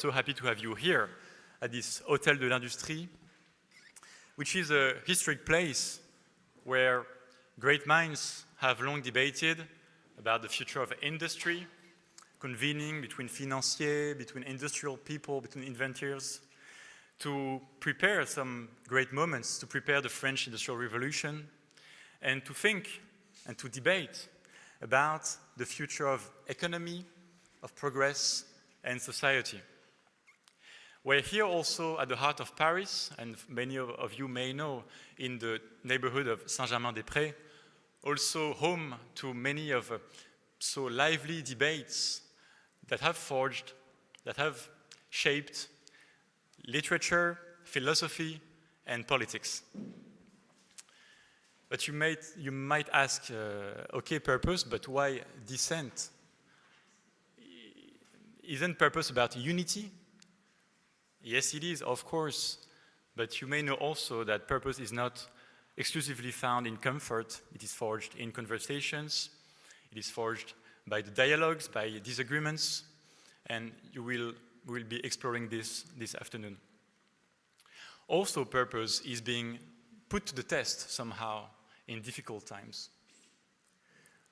So happy to have you here at this Hôtel de l'Industrie, which is a historic place where great minds have long debated about the future of industry, convening between financiers, between industrial people, between inventors, to prepare some great moments, to prepare the French Industrial Revolution, and to think and to debate about the future of economy, of progress, and society. We're here also at the heart of Paris, and many of you may know, in the neighborhood of Saint-Germain-des-Prés, also home to many of so lively debates that have forged, that have shaped literature, philosophy, and politics. But you might ask, okay, purpose, but why dissent? Isn't purpose about unity? Yes, it is, of course, but you may know also that purpose is not exclusively found in comfort. It is forged in conversations, it is forged by the dialogues, by disagreements, and we'll be exploring this afternoon. Also, purpose is being put to the test somehow in difficult times.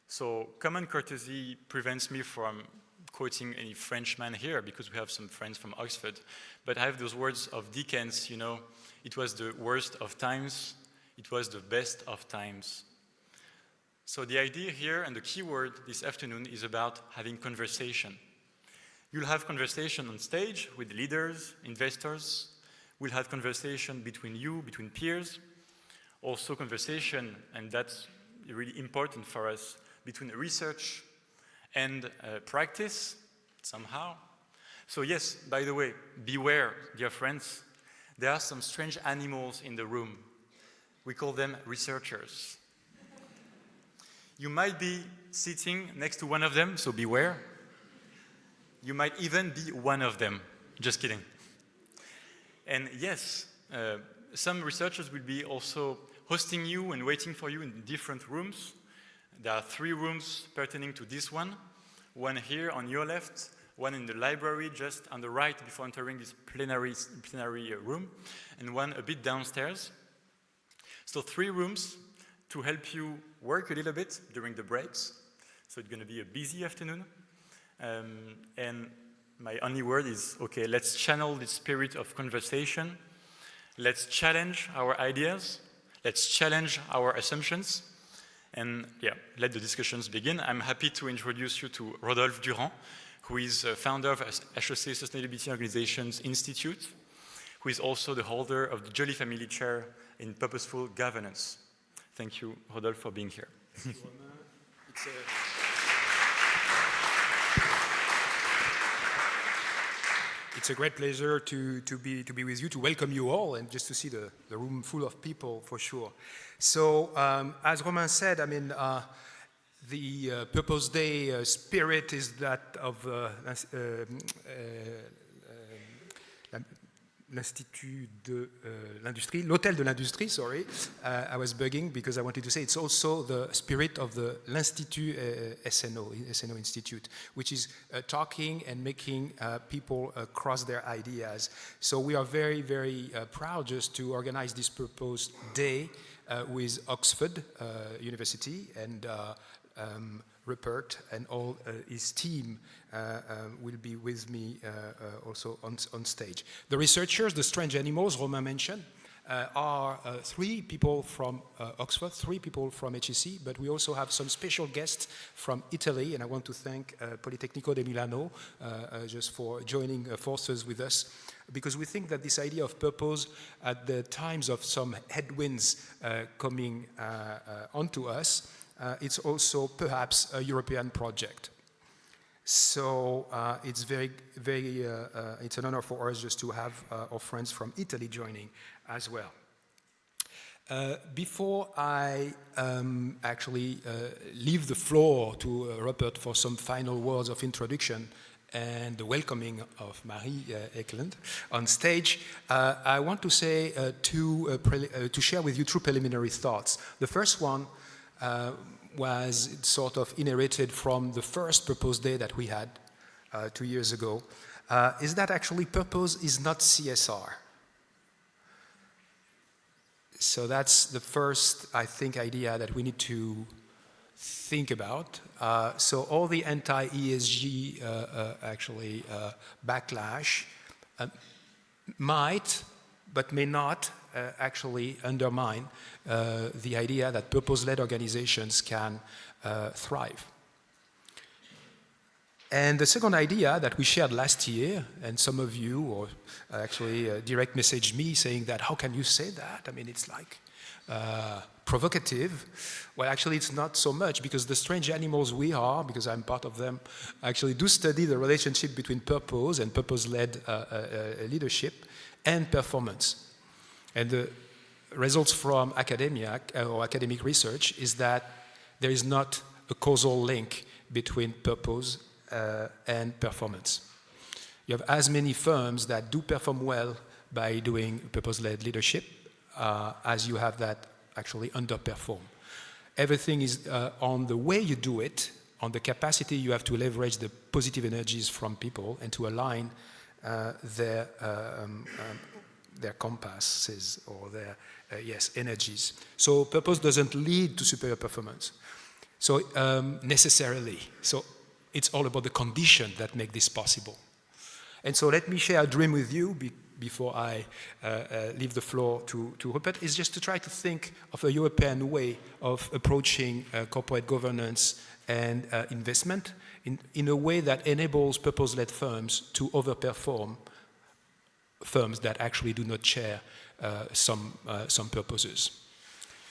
So common courtesy prevents me from quoting any Frenchman here, because we have some friends from Oxford, but I have those words of Dickens, you know, it was the worst of times, it was the best of times. So the idea here and the key word this afternoon is about having conversation. You'll have conversation on stage with leaders, investors. We'll have conversation between you, between peers. Also conversation, and that's really important for us, between research and practice, somehow. So yes, by the way, beware, dear friends. There are some strange animals in the room. We call them researchers. You might be sitting next to one of them, so beware. You might even be one of them. Just kidding. And yes, some researchers will be also hosting you and waiting for you in different rooms. There are 3 rooms pertaining to this one here on your left, one in the library just on the right before entering this plenary room, and one a bit downstairs. So 3 rooms to help you work a little bit during the breaks. So it's going to be a busy afternoon. And my only word is, okay, let's channel the spirit of conversation. Let's challenge our ideas. Let's challenge our assumptions. And yeah, let the discussions begin. I'm happy to introduce you to Rodolphe Durand, who is founder of HEC Sustainability Organizations Institute, who is also the holder of the Joly Family Chair in Purposeful Governance. Thank you, Rodolphe, for being here. It's a great pleasure to be with you, to welcome you all, and just to see the room full of people, for sure. So, as Romain said, I mean, the Purpose Day spirit is that of l'Institut de l'Industrie, l'Hôtel de l'Industrie, sorry. I was bugging because I wanted to say it's also the spirit of the l'Institut SNO Institute, which is talking and making people cross their ideas. So we are very, very proud just to organize this Purpose Day with Oxford University, and Rupert and all his team will be with me also on stage. The researchers, the strange animals Romain mentioned, are 3 people from Oxford, 3 people from HEC, but we also have some special guests from Italy, and I want to thank Politecnico di Milano just for joining forces with us, because we think that this idea of purpose at the times of some headwinds coming onto us, it's also perhaps a European project. So it's it's an honor for us just to have our friends from Italy joining as well. Before I actually leave the floor to Rupert for some final words of introduction and the welcoming of Marie Ekeland on stage, I want to say to share with you 2 preliminary thoughts. The first one was sort of inherited from the first Purpose Day that we had 2 years ago, is that actually purpose is not CSR. So that's the first, I think, idea that we need to think about. So all the anti-ESG backlash might, but may not, actually undermine the idea that purpose-led organizations can thrive. And the second idea that we shared last year, and some of you or actually direct messaged me saying that, how can you say that? I mean, it's like provocative. Well, actually, it's not so much, because the strange animals we are, because I'm part of them, actually do study the relationship between purpose and purpose-led leadership and performance. And the results from academia or academic research is that there is not a causal link between purpose and performance. You have as many firms that do perform well by doing purpose-led leadership as you have that actually underperform. Everything is on the way you do it, on the capacity you have to leverage the positive energies from people and to align their compasses or their energies. So purpose doesn't lead to superior performance. So necessarily. So it's all about the conditions that make this possible. And so let me share a dream with you before I leave the floor to Rupert, is just to try to think of a European way of approaching corporate governance and investment in a way that enables purpose-led firms to overperform firms that actually do not share some purposes.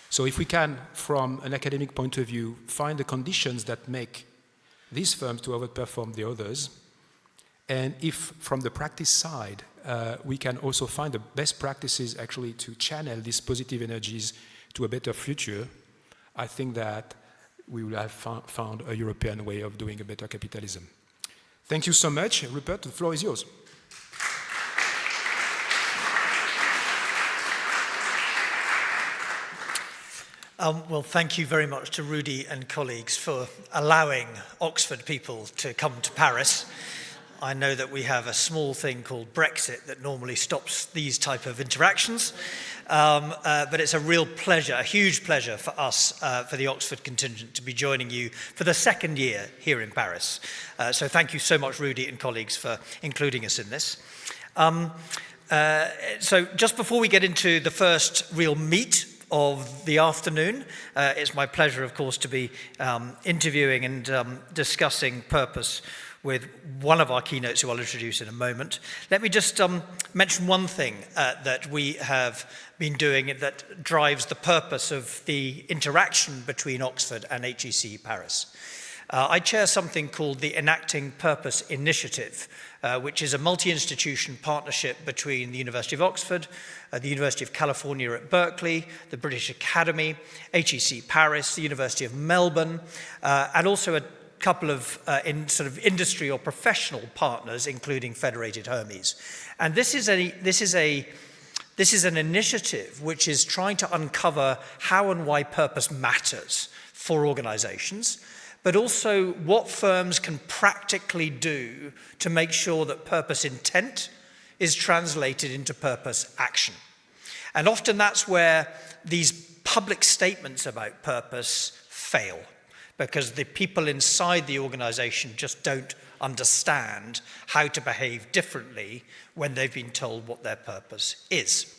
So if we can, from an academic point of view, find the conditions that make these firms to overperform the others, and if from the practice side, we can also find the best practices actually to channel these positive energies to a better future, I think that we will have found a European way of doing a better capitalism. Thank you so much. Rupert, the floor is yours. Well, thank you very much to Rudy and colleagues for allowing Oxford people to come to Paris. I know that we have a small thing called Brexit that normally stops these type of interactions, but it's a real pleasure, a huge pleasure for us, for the Oxford contingent, to be joining you for the second year here in Paris. So thank you so much, Rudy and colleagues, for including us in this. So just before we get into the first real meat of the afternoon, it's my pleasure, of course, to be interviewing and discussing purpose with one of our keynotes who I'll introduce in a moment. Let me just mention one thing that we have been doing that drives the purpose of the interaction between Oxford and HEC Paris. I chair something called the Enacting Purpose Initiative, which is a multi-institution partnership between the University of Oxford, the University of California at Berkeley, the British Academy, HEC Paris, the University of Melbourne, and also a couple of sort of industry or professional partners, including Federated Hermes. And this is an initiative which is trying to uncover how and why purpose matters for organizations, but also what firms can practically do to make sure that purpose intent is translated into purpose action. And often that's where these public statements about purpose fail, because the people inside the organization just don't understand how to behave differently when they've been told what their purpose is.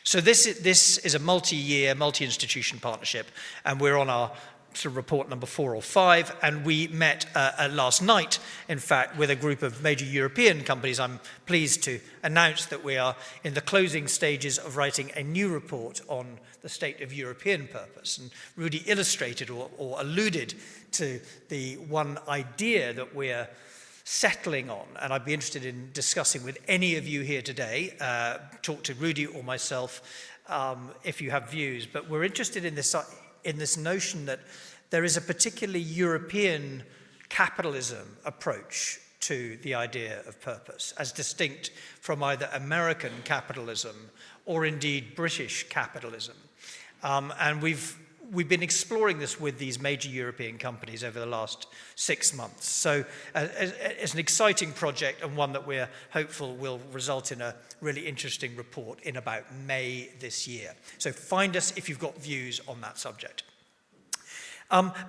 So this is a multi-year, multi-institution partnership, and we're on our sort of report number 4 or 5, and we met last night, in fact, with a group of major European companies. I'm pleased to announce that we are in the closing stages of writing a new report on the state of European purpose. And Rudy illustrated or alluded to the one idea that we're settling on, and I'd be interested in discussing with any of you here today, talk to Rudy or myself if you have views, but we're interested in this notion that there is a particularly European capitalism approach to the idea of purpose, as distinct from either American capitalism or indeed British capitalism. And we've been exploring this with these major European companies over the last 6 months. So it's an exciting project and one that we're hopeful will result in a really interesting report in about May this year. So find us if you've got views on that subject.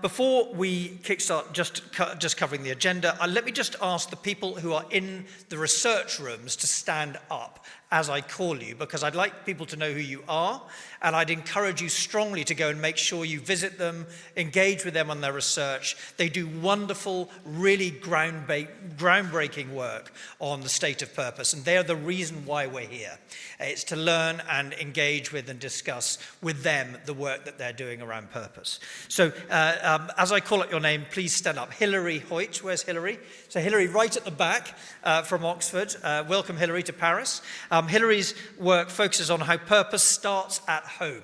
Before we kickstart just covering the agenda, let me just ask the people who are in the research rooms to stand up as I call you, because I'd like people to know who you are, and I'd encourage you strongly to go and make sure you visit them, engage with them on their research. They do wonderful, really groundbreaking work on the state of purpose, and they are the reason why we're here. It's to learn and engage with and discuss with them the work that they're doing around purpose. So as I call out your name, please stand up. Hilary Hoyt, where's Hilary? So Hilary right at the back from Oxford. Welcome Hilary to Paris. Hilary's work focuses on how purpose starts at home.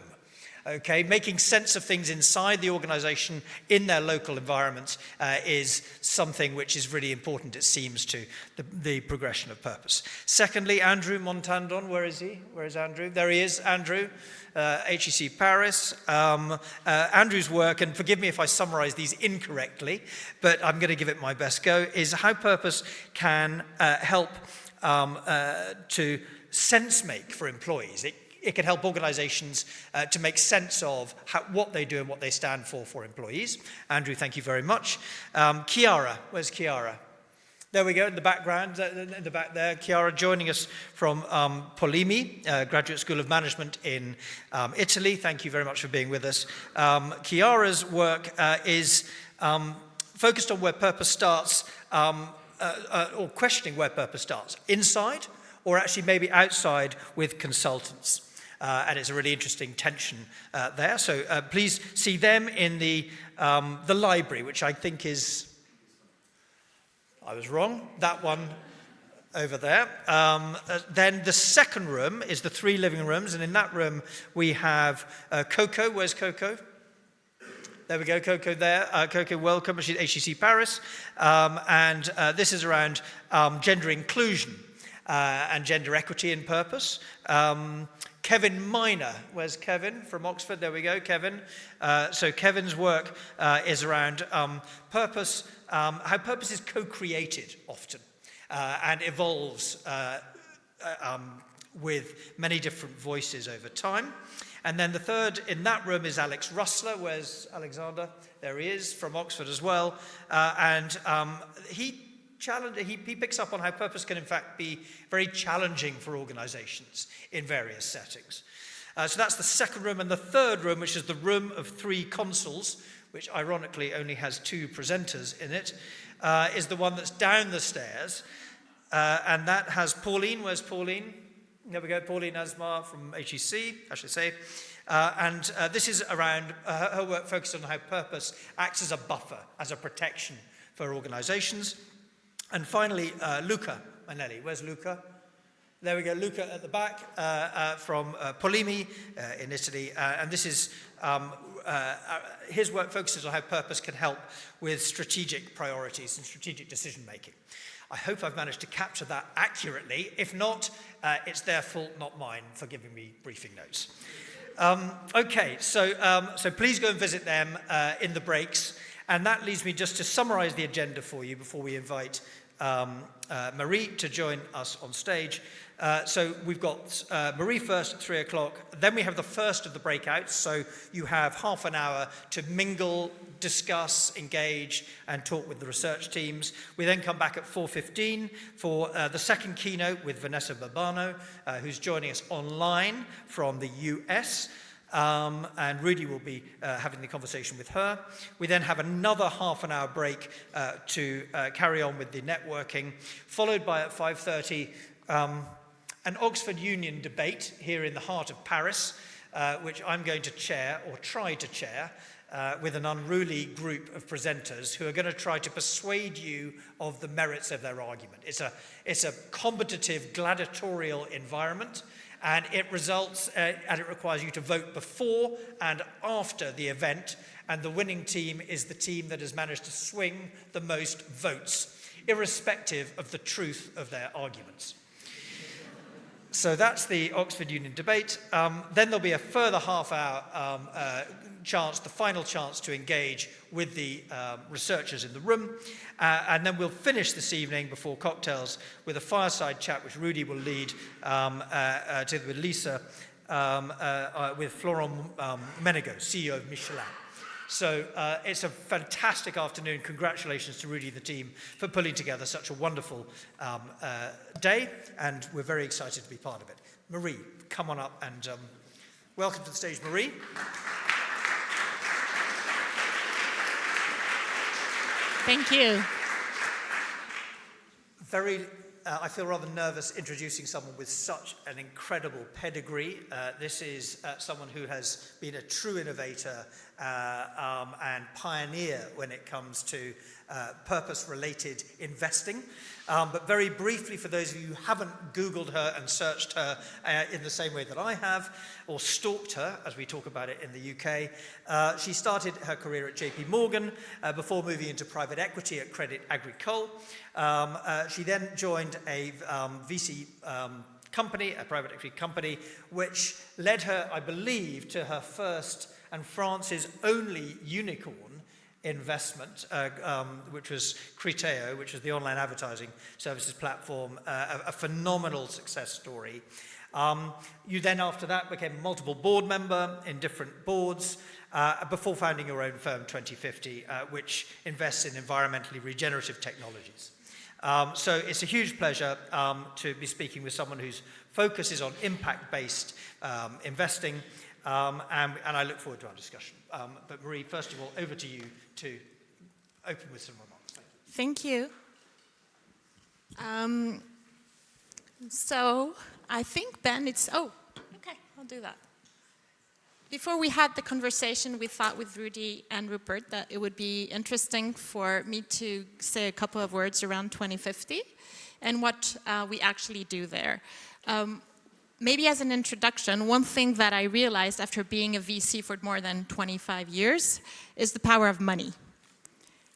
Okay, making sense of things inside the organization in their local environment is something which is really important, it seems, to the progression of purpose. Secondly, Andrew Montandon, where is he? Where is Andrew? There he is, Andrew, HEC Paris. Andrew's work, and forgive me if I summarize these incorrectly, but I'm going to give it my best go, is how purpose can help to sense make for employees. It can help organizations to make sense of what they do and what they stand for employees. Andrew, thank you very much. Chiara, where's Chiara? There we go, in the background, in the back there. Chiara joining us from Polimi, Graduate School of Management in Italy. Thank you very much for being with us. Chiara's work is focused on where purpose starts, or questioning where purpose starts, inside or actually maybe outside with consultants. And it's a really interesting tension there. So please see them in the library, which I think is, I was wrong, that one over there. Then the second room is the 3 living rooms, and in that room we have Coco. Where's Coco? There we go, Coco there. Coco, welcome. She's HEC Paris. And this is around gender inclusion and gender equity in purpose. Kevin Miner, where's Kevin from Oxford? There we go, Kevin. So Kevin's work is around purpose, how purpose is co-created often and evolves with many different voices over time. And then the third in that room is Alex Russler. Where's Alexander? There he is, from Oxford as well. And he picks up on how purpose can in fact be very challenging for organizations in various settings. So that's the second room. And the third room, which is the room of 3 consuls, which ironically only has 2 presenters in it, is the one that's down the stairs. And that has Pauline. Where's Pauline? There we go, Pauline Asmar from HEC, I should say. And this is around her work focused on how purpose acts as a buffer, as a protection for organizations. And finally, Luca Manelli. Where's Luca? There we go, Luca at the back from Polimi in Italy. And this is, his work focuses on how purpose can help with strategic priorities and strategic decision making. I hope I've managed to capture that accurately. If not, it's their fault, not mine, for giving me briefing notes. Okay, so please go and visit them in the breaks. And that leads me just to summarize the agenda for you before we invite Marie to join us on stage. So we've got Marie first at 3 o'clock. Then we have the first of the breakouts. So you have half an hour to mingle, discuss, engage, and talk with the research teams. We then come back at 4:15 for the second keynote with Vanessa Babano, who's joining us online from the US. And Rudy will be having the conversation with her. We then have another half an hour break to carry on with the networking, followed by at 5:30 an Oxford Union debate here in the heart of Paris, which I'm going to chair, or try to chair, with an unruly group of presenters who are going to try to persuade you of the merits of their argument. It's a combative, gladiatorial environment, and it results, and it requires you to vote before and after the event, and the winning team is the team that has managed to swing the most votes, irrespective of the truth of their arguments. So that's the Oxford Union debate. Then there'll be a further half-hour chance, the final chance to engage with the researchers in the room. And then we'll finish this evening before cocktails with a fireside chat, which Rudy will lead together with Lisa, with Florent Ménégo, CEO of Michelin. So it's a fantastic afternoon. Congratulations to Rudy and the team for pulling together such a wonderful day, and we're very excited to be part of it. Marie, come on up and welcome to the stage, Marie. Thank you. I feel rather nervous introducing someone with such an incredible pedigree. This is someone who has been a true innovator and pioneer when it comes to purpose-related investing. But very briefly, for those of you who haven't Googled her and searched her in the same way that I have, or stalked her, as we talk about it in the UK, she started her career at JP Morgan before moving into private equity at Crédit Agricole. She then joined a VC company, a private equity company, which led her, I believe, to her first and France's only unicorn investment, which was Criteo, which is the online advertising services platform, a phenomenal success story. You then, after that, became a multiple board member in different boards before founding your own firm, 2050, which invests in environmentally regenerative technologies. So it's a huge pleasure to be speaking with someone whose focus is on impact-based investing, and I look forward to our discussion. But Marie, first of all, over to you to open with some remarks. Thank you. So I think, Ben, okay, I'll do that. Before we had the conversation, we thought with Rudy and Rupert that it would be interesting for me to say a couple of words around 2050 and what we actually do there. Maybe as an introduction, one thing that I realized after being a VC for more than 25 years is the power of money.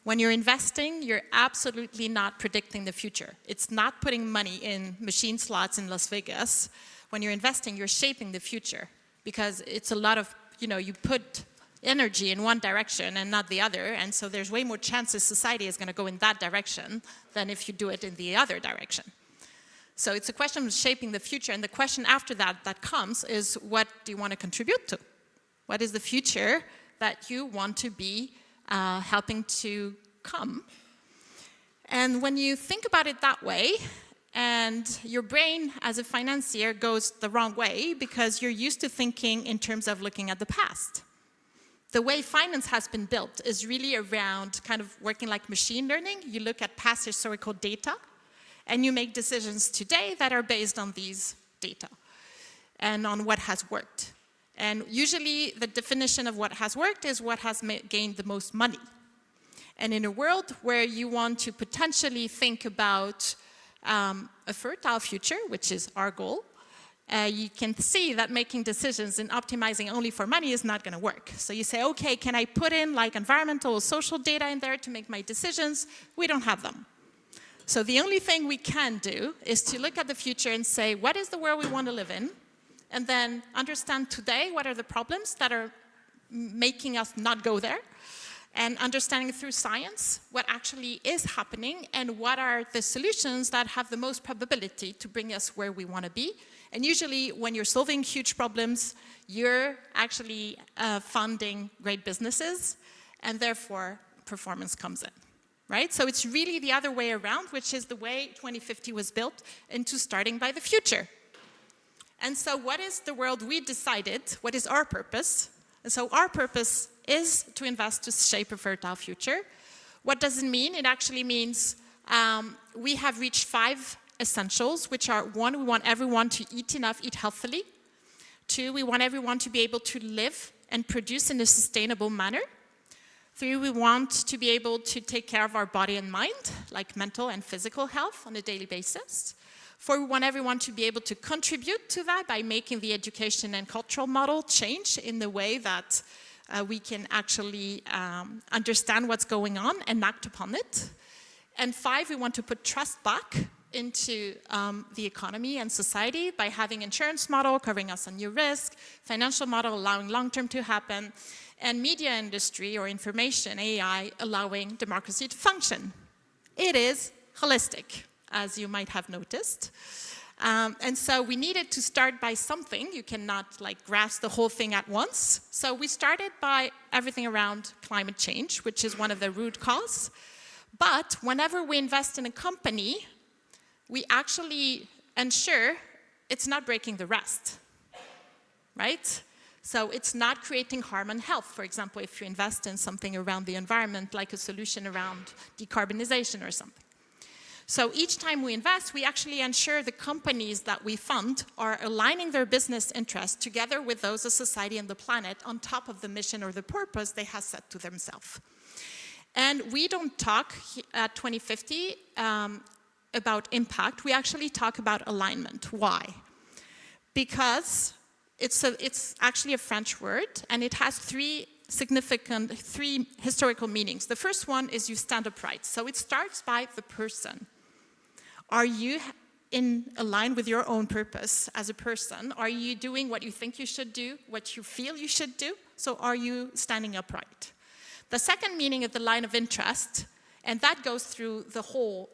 When you're investing, you're absolutely not predicting the future. It's not putting money in machine slots in Las Vegas. When you're investing, you're shaping the future because it's a lot of, you put energy in one direction and not the other, and so there's way more chances society is going to go in that direction than if you do it in the other direction. So it's a question of shaping the future, and the question after that comes is, what do you want to contribute to? What is the future that you want to be helping to come? And when you think about it that way, and your brain as a financier goes the wrong way because you're used to thinking in terms of looking at the past. The way finance has been built is really around kind of working like machine learning. You look at past historical data, and you make decisions today that are based on these data and on what has worked. And usually the definition of what has worked is what has gained the most money. And in a world where you want to potentially think about a fertile future, which is our goal, you can see that making decisions and optimizing only for money is not going to work. So you say, okay, can I put in like environmental or social data in there to make my decisions? We don't have them. So the only thing we can do is to look at the future and say, what is the world we want to live in? And then understand today what are the problems that are making us not go there, and understanding through science what actually is happening and what are the solutions that have the most probability to bring us where we want to be. And usually when you're solving huge problems, you're actually funding great businesses, and therefore performance comes in. Right? So it's really the other way around, which is the way 2050 was built into starting by the future. And so what is the world we decided? What is our purpose? And so our purpose is to invest to shape a fertile future. What does it mean? It actually means we have reached 5 essentials, which are 1, we want everyone to eat enough, eat healthily. 2, we want everyone to be able to live and produce in a sustainable manner. 3, we want to be able to take care of our body and mind, like mental and physical health on a daily basis. 4, we want everyone to be able to contribute to that by making the education and cultural model change in the way that we can actually understand what's going on and act upon it. And 5, we want to put trust back into the economy and society by having insurance model covering us on new risk, financial model allowing long-term to happen, and media industry or information, AI, allowing democracy to function. It is holistic, as you might have noticed. And so we needed to start by something. You cannot like grasp the whole thing at once. So we started by everything around climate change, which is one of the root causes. But whenever we invest in a company, we actually ensure it's not breaking the rest, right? So it's not creating harm on health. For example, if you invest in something around the environment, like a solution around decarbonization or something. So each time we invest, we actually ensure the companies that we fund are aligning their business interests together with those of society and the planet on top of the mission or the purpose they have set to themselves. And we don't talk at 2050 about impact. We actually talk about alignment. Why? Because it's actually a French word, and it has three historical meanings. The first one is you stand upright. So it starts by the person. Are you in line with your own purpose as a person? Are you doing what you think you should do, what you feel you should do? So are you standing upright? The second meaning is the line of interest, and that goes through the whole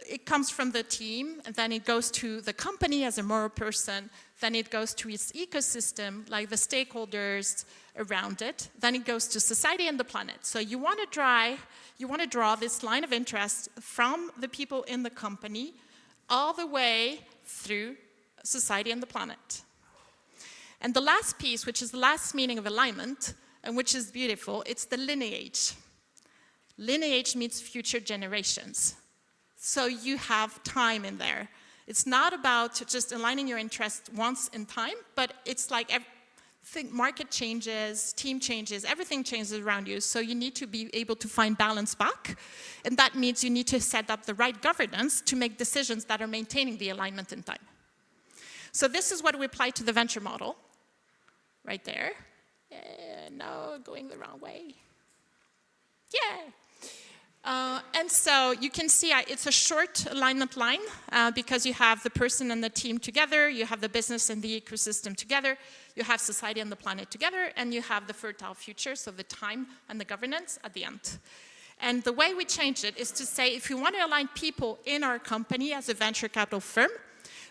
it comes from the team, and then it goes to the company as a moral person, then it goes to its ecosystem, like the stakeholders around it, then it goes to society and the planet. So you want to draw this line of interest from the people in the company all the way through society and the planet. And the last piece, which is the last meaning of alignment, and which is beautiful, it's the lineage. Lineage means future generations. So you have time in there. It's not about just aligning your interests once in time, but it's like market changes, team changes, everything changes around you. So you need to be able to find balance back. And that means you need to set up the right governance to make decisions that are maintaining the alignment in time. So this is what we apply to the venture model, right there. No, going the wrong way. Yeah. And so you can see it's a short alignment line because you have the person and the team together, you have the business and the ecosystem together, you have society and the planet together, and you have the fertile future, so the time and the governance at the end. And the way we changed it is to say if we want to align people in our company as a venture capital firm,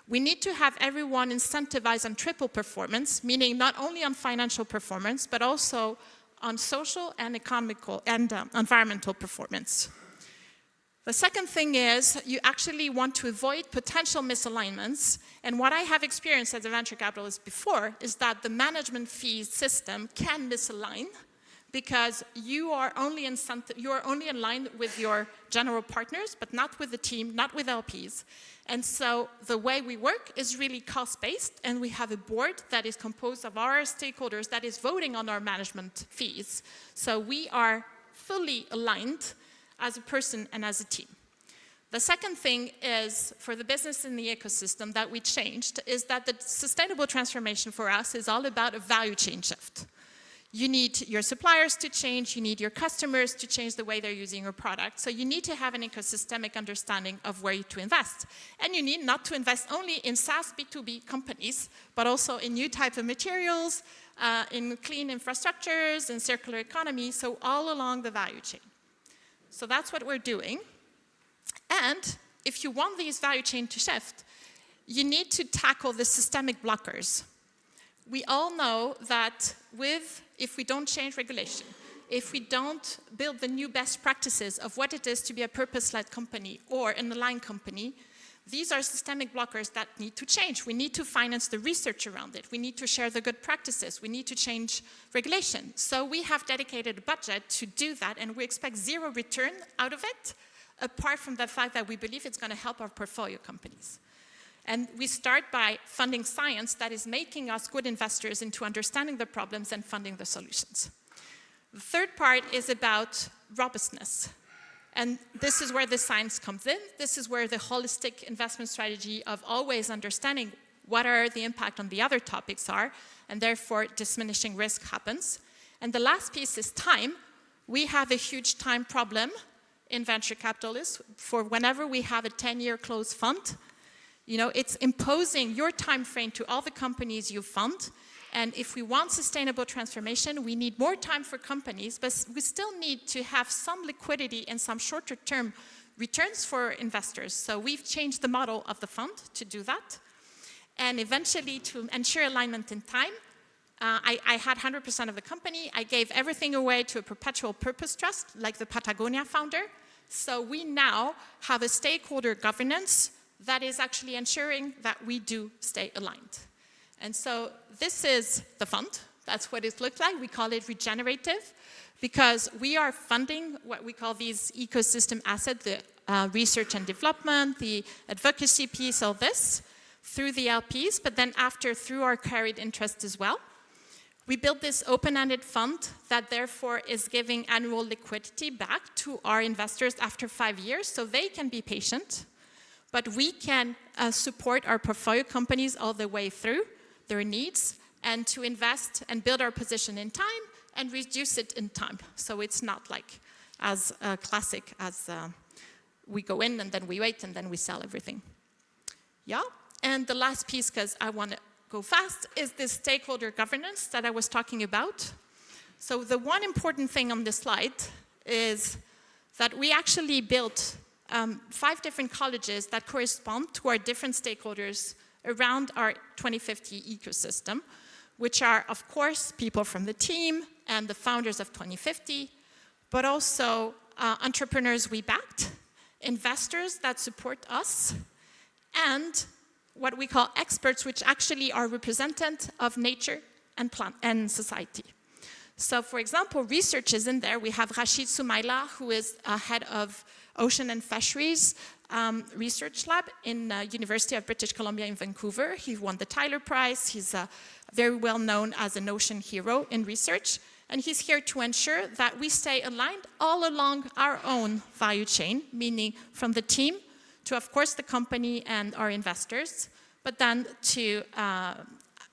we need to have everyone incentivized on triple performance, meaning not only on financial performance, but also on social and economical and environmental performance. The second thing is you actually want to avoid potential misalignments. And what I have experienced as a venture capitalist before is that the management fee system can misalign because you are only in line with your general partners, but not with the team, not with LPs. And so the way we work is really cost-based, and we have a board that is composed of our stakeholders that is voting on our management fees. So we are fully aligned as a person and as a team. The second thing is, for the business in the ecosystem that we changed, is that the sustainable transformation for us is all about a value chain shift. You need your suppliers to change, you need your customers to change the way they're using your product. So you need to have an ecosystemic understanding of where to invest. And you need not to invest only in SaaS B2B companies, but also in new types of materials, in clean infrastructures, in circular economy, so all along the value chain. So that's what we're doing. And if you want these value chain to shift, you need to tackle the systemic blockers. We all know that if we don't change regulation, if we don't build the new best practices of what it is to be a purpose-led company or an aligned company, these are systemic blockers that need to change. We need to finance the research around it. We need to share the good practices. We need to change regulation. So we have dedicated a budget to do that, and we expect zero return out of it, apart from the fact that we believe it's going to help our portfolio companies. And we start by funding science that is making us good investors into understanding the problems and funding the solutions. The third part is about robustness. And this is where the science comes in. This is where the holistic investment strategy of always understanding what are the impact on the other topics are, and therefore diminishing risk happens. And the last piece is time. We have a huge time problem in venture capital is for whenever we have a 10-year closed fund, it's imposing your time frame to all the companies you fund. And if we want sustainable transformation, we need more time for companies, but we still need to have some liquidity and some shorter term returns for investors. So we've changed the model of the fund to do that. And eventually, to ensure alignment in time, I had 100% of the company. I gave everything away to a perpetual purpose trust, like the Patagonia founder. So we now have a stakeholder governance that is actually ensuring that we do stay aligned. And so this is the fund. That's what it looks like. We call it regenerative because we are funding what we call these ecosystem assets, the research and development, the advocacy piece, all this, through the LPs, but then after through our carried interest as well. We built this open-ended fund that therefore is giving annual liquidity back to our investors after 5 years, so they can be patient, but we can support our portfolio companies all the way through their needs and to invest and build our position in time and reduce it in time. So it's not like as classic as we go in and then we wait and then we sell everything. Yeah, and the last piece, because I want to go fast, is this stakeholder governance that I was talking about. So the one important thing on this slide is that we actually built 5 different colleges that correspond to our different stakeholders around our 2050 ecosystem, which are, of course, people from the team and the founders of 2050, but also entrepreneurs we backed, investors that support us, and what we call experts, which actually are representative of nature and society. So, for example, research is in there. We have Rashid Soumaila, who is head of Ocean and Fisheries Research Lab in University of British Columbia in Vancouver. He won the Tyler Prize. He's very well known as an ocean hero in research. And he's here to ensure that we stay aligned all along our own value chain, meaning from the team to, of course, the company and our investors, but then to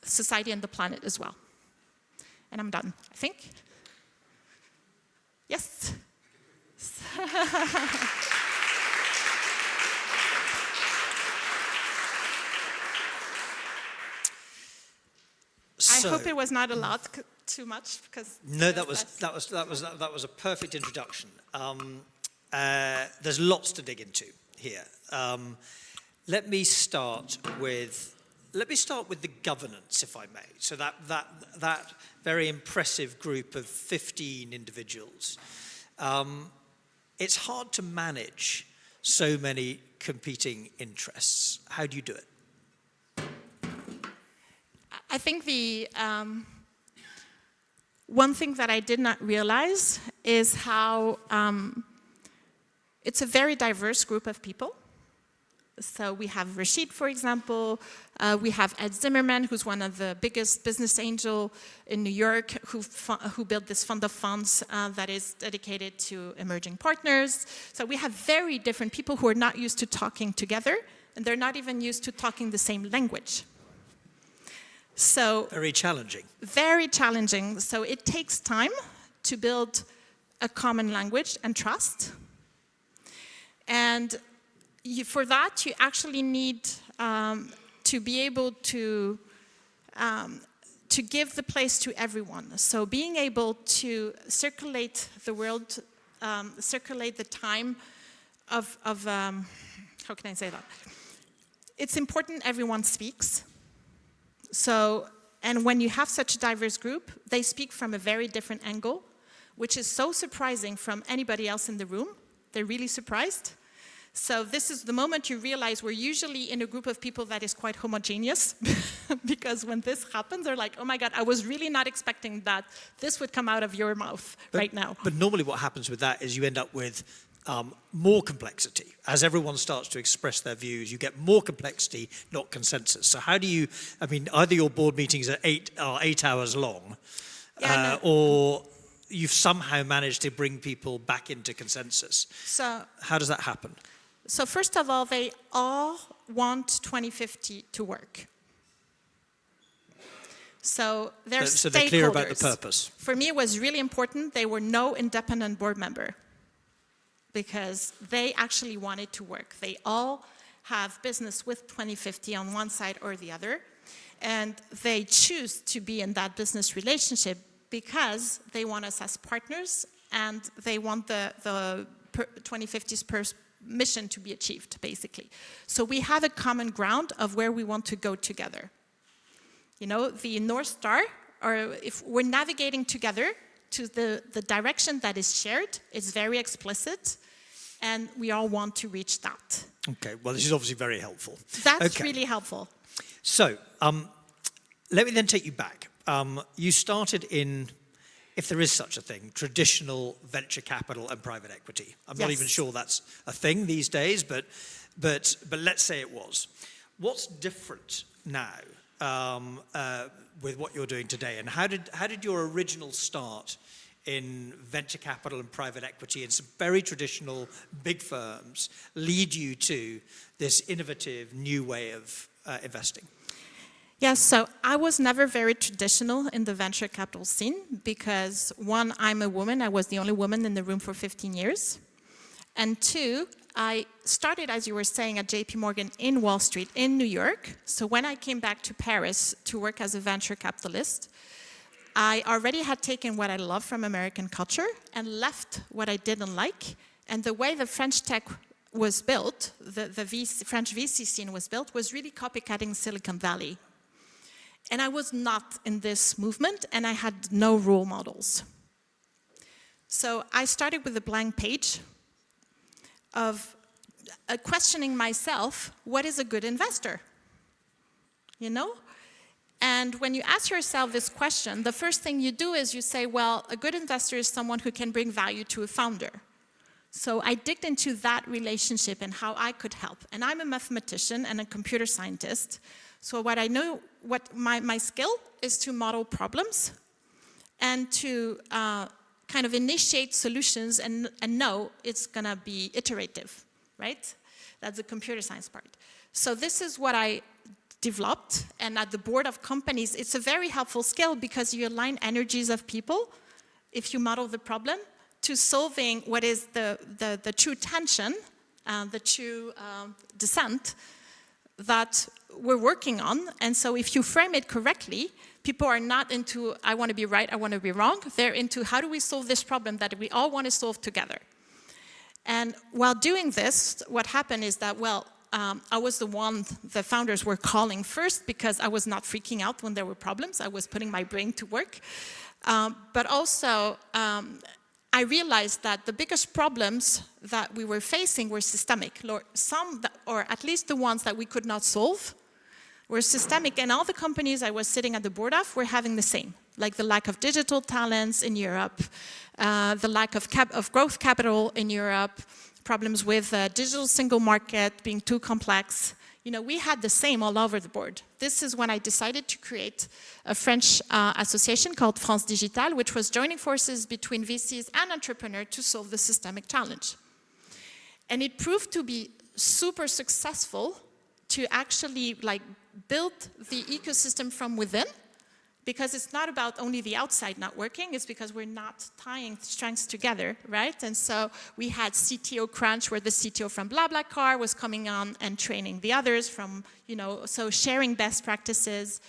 society and the planet as well. And I'm done, I think. Yes. I hope it was not a lot too much because no, that was a perfect introduction. There's lots to dig into here. Let me start with the governance, if I may. So that very impressive group of 15 individuals. It's hard to manage so many competing interests. How do you do it? I think the one thing that I did not realize is how it's a very diverse group of people. So we have Rashid, for example. We have Ed Zimmerman, who's one of the biggest business angels in New York, who built this fund of funds that is dedicated to emerging partners. So we have very different people who are not used to talking together, and they're not even used to talking the same language. So very challenging. Very challenging. So it takes time to build a common language and trust. And for that, you actually need to be able to give the place to everyone. So being able to circulate the world, circulate the time of how can I say that? It's important everyone speaks. So, and when you have such a diverse group, they speak from a very different angle, which is so surprising from anybody else in the room. They're really surprised. So this is the moment you realize we're usually in a group of people that is quite homogeneous, because when this happens, they're like, oh my God, I was really not expecting that this would come out of your mouth right now. But normally what happens with that is you end up with more complexity. As everyone starts to express their views, you get more complexity, not consensus. So how do you, I mean, either your board meetings are 8 hours long, or you've somehow managed to bring people back into consensus. So how does that happen? So first of all, they all want 2050 to work. So they're stakeholders. So they're clear about the purpose. For me, it was really important. They were no independent board member. because they actually want it to work. They all have business with 2050 on one side or the other, and they choose to be in that business relationship because they want us as partners and they want the 2050's mission to be achieved, basically. So we have a common ground of where we want to go together. You know, the North Star, or if we're navigating together to the direction that is shared, it's very explicit, and we all want to reach that. Okay, well, this is obviously very helpful. That's really helpful. So, let me then take you back. You started in, if there is such a thing, traditional venture capital and private equity. I'm not even sure that's a thing these days, but let's say it was. What's different now with what you're doing today, and how did your original start in venture capital and private equity in some very traditional big firms lead you to this innovative new way of investing? Yes, so I was never very traditional in the venture capital scene because, one, I'm a woman. I was the only woman in the room for 15 years. And two, I started, as you were saying, at JP Morgan in Wall Street in New York. So when I came back to Paris to work as a venture capitalist, I already had taken what I love from American culture and left what I didn't like. And the way the French tech was built, the French VC scene was built, was really copycatting Silicon Valley. And I was not in this movement, and I had no role models. So I started with a blank page of questioning myself, what is a good investor? You know? And when you ask yourself this question, the first thing you do is you say, well, a good investor is someone who can bring value to a founder. So I digged into that relationship and how I could help. And I'm a mathematician and a computer scientist. So what I know, what my skill is to model problems and to kind of initiate solutions and know it's going to be iterative, right? That's the computer science part. So this is what I developed, and at the board of companies, it's a very helpful skill because you align energies of people, if you model the problem, to solving what is the true tension, the true descent that we're working on. And so if you frame it correctly, people are not into, I want to be right, I want to be wrong. They're into, how do we solve this problem that we all want to solve together? And while doing this, what happened is that, well, I was the one the founders were calling first because I was not freaking out when there were problems. I was putting my brain to work. But also, I realized that the biggest problems that we were facing were systemic. Or at least the ones that we could not solve were systemic. And all the companies I was sitting at the board of were having the same, like the lack of digital talents in Europe, the lack of growth capital in Europe, problems with digital single market being too complex. You know, we had the same all over the board. This is when I decided to create a French association called France Digital, which was joining forces between VCs and entrepreneurs to solve the systemic challenge. And it proved to be super successful to actually build the ecosystem from within, because it's not about only the outside not working, it's because we're not tying strengths together, right? And so we had CTO Crunch, where the CTO from BlaBlaCar was coming on and training the others from, so sharing best practices,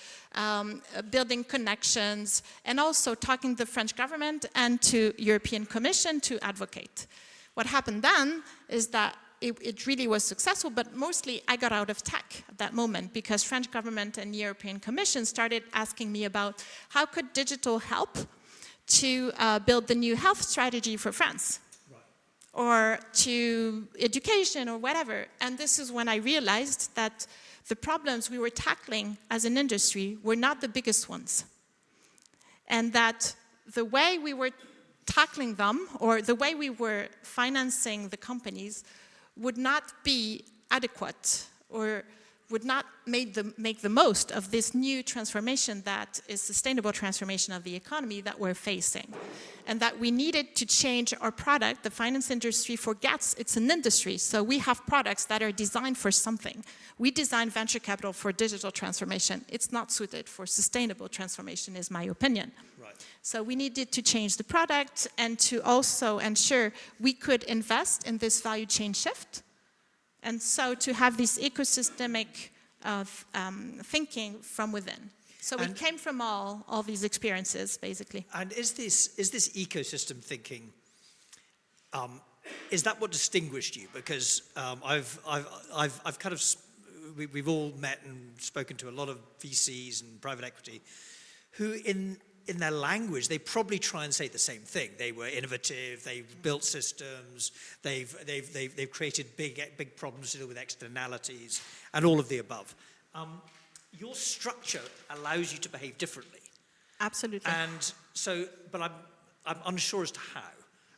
building connections, and also talking to the French government and to European Commission to advocate. What happened then is that it really was successful, but mostly I got out of tech at that moment because French government and European Commission started asking me about how could digital help to build the new health strategy for France, right, or to education or whatever. And this is when I realized that the problems we were tackling as an industry were not the biggest ones, and that the way we were tackling them or the way we were financing the companies would not be adequate or would not make the most of this new transformation that is sustainable transformation of the economy that we're facing. And that we needed to change our product. The finance industry forgets it's an industry, so we have products that are designed for something. We design venture capital for digital transformation. It's not suited for sustainable transformation, is my opinion. Right. So we needed to change the product and to also ensure we could invest in this value chain shift. And so to have this ecosystemic thinking from within. So it came from all these experiences, basically. And is this ecosystem thinking, is that what distinguished you? Because I've kind of, we've all met and spoken to a lot of VCs and private equity who in their language, they probably try and say the same thing. They were innovative, they've built systems, they've created big problems to deal with externalities, and all of the above. Your structure allows you to behave differently. Absolutely. And so, but I'm unsure as to how